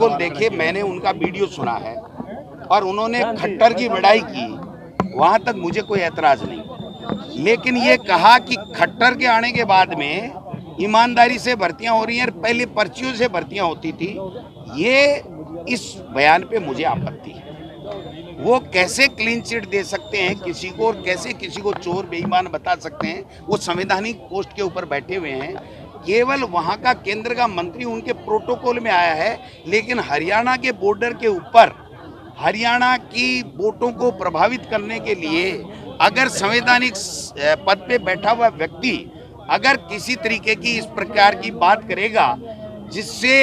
बिल्कुल देखिए, मैंने उनका वीडियो सुना है और उन्होंने खट्टर की बड़ाई की, वहाँ तक मुझे कोई ऐतराज नहीं। लेकिन ये कहा कि खट्टर के आने के बाद में ईमानदारी से भर्तियां हो रही हैं, पहले पर्चियों से भर्तियां होती थी, ये इस बयान पे मुझे आपत्ति है। वो कैसे क्लीन चिट दे सकते हैं किसी को और कैसे किसी को चोर बेईमान बता सकते हैं? वो संवैधानिक पोस्ट के ऊपर बैठे हुए हैं। केवल वहाँ का केंद्र का मंत्री उनके प्रोटोकॉल में आया है, लेकिन हरियाणा के बॉर्डर के ऊपर हरियाणा की वोटों को प्रभावित करने के लिए अगर संवैधानिक पद पे बैठा हुआ व्यक्ति अगर किसी तरीके की इस प्रकार की बात करेगा जिससे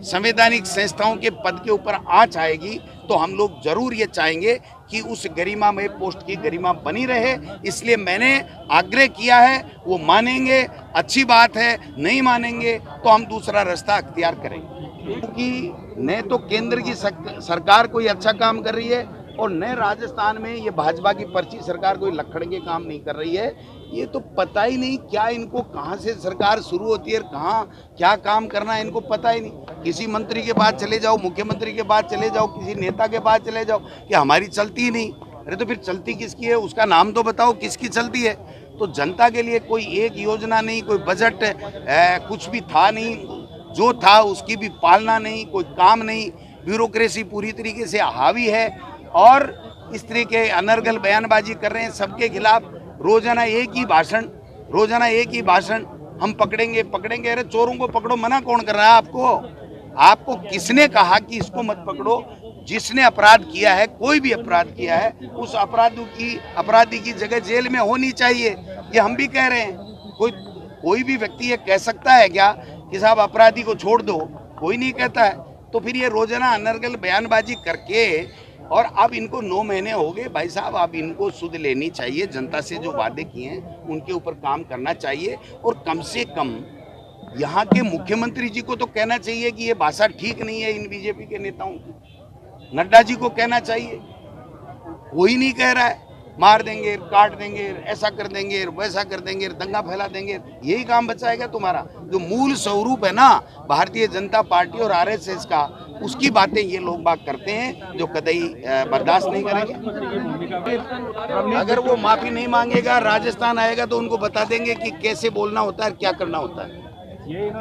संवैधानिक संस्थाओं के पद के ऊपर आंच आएगी, तो हम लोग जरूर ये चाहेंगे कि उस गरिमा में पोस्ट की गरिमा बनी रहे। इसलिए मैंने आग्रह किया है, वो मानेंगे अच्छी बात है, नहीं मानेंगे तो हम दूसरा रास्ता अख्तियार करेंगे। क्योंकि न तो केंद्र की सरकार कोई अच्छा काम कर रही है और न राजस्थान में ये भाजपा की पर्ची सरकार कोई लखड़ के काम नहीं कर रही है। ये तो पता ही नहीं क्या इनको, कहाँ से सरकार शुरू होती है, कहाँ क्या काम करना है इनको पता ही नहीं। किसी मंत्री के पास चले जाओ, मुख्यमंत्री के पास चले जाओ, किसी नेता के पास चले जाओ कि हमारी चलती ही नहीं। अरे तो फिर चलती किसकी है, उसका नाम तो बताओ किसकी चलती है। तो जनता के लिए कोई एक योजना नहीं, कोई बजट कुछ भी था नहीं, जो था उसकी भी पालना नहीं, कोई काम नहीं, ब्यूरोक्रेसी पूरी तरीके से हावी है और इस तरह के अनर्गल बयानबाजी कर रहे हैं सबके खिलाफ। रोजाना एक ही भाषण, हम पकड़ेंगे पकड़ेंगे। अरे चोरों को पकड़ो, मना कौन कर रहा है आपको? आपको किसने कहा कि इसको मत पकड़ो? जिसने अपराध किया है, कोई भी अपराध किया है, उस अपराधी की जगह जेल में होनी चाहिए। ये हम भी कह रहे हैं। कोई भी व्यक्ति ये कह सकता है क्या कि साहब अपराधी को छोड़ दो? कोई नहीं कहता है। तो फिर ये रोजाना अनर्गल बयानबाजी करके, और अब इनको 9 महीने हो गए भाई साहब, अब इनको सुध लेनी चाहिए। जनता से जो वादे किए हैं उनके ऊपर काम करना चाहिए और कम से कम यहाँ के मुख्यमंत्री जी को तो कहना चाहिए कि ये भाषा ठीक नहीं है इन बीजेपी के नेताओं की। नड्डा जी को कहना चाहिए, कोई नहीं कह रहा है। मार देंगे, काट देंगे, ऐसा कर देंगे, वैसा कर देंगे, दंगा फैला देंगे, यही काम बचाएगा तुम्हारा? जो मूल स्वरूप है ना भारतीय जनता पार्टी और आरएसएस का, उसकी बातें ये लोग बात करते हैं जो कतई बर्दाश्त नहीं करेंगे। अगर वो माफी नहीं मांगेगा, राजस्थान आएगा तो उनको बता देंगे कि कैसे बोलना होता है, क्या करना होता है।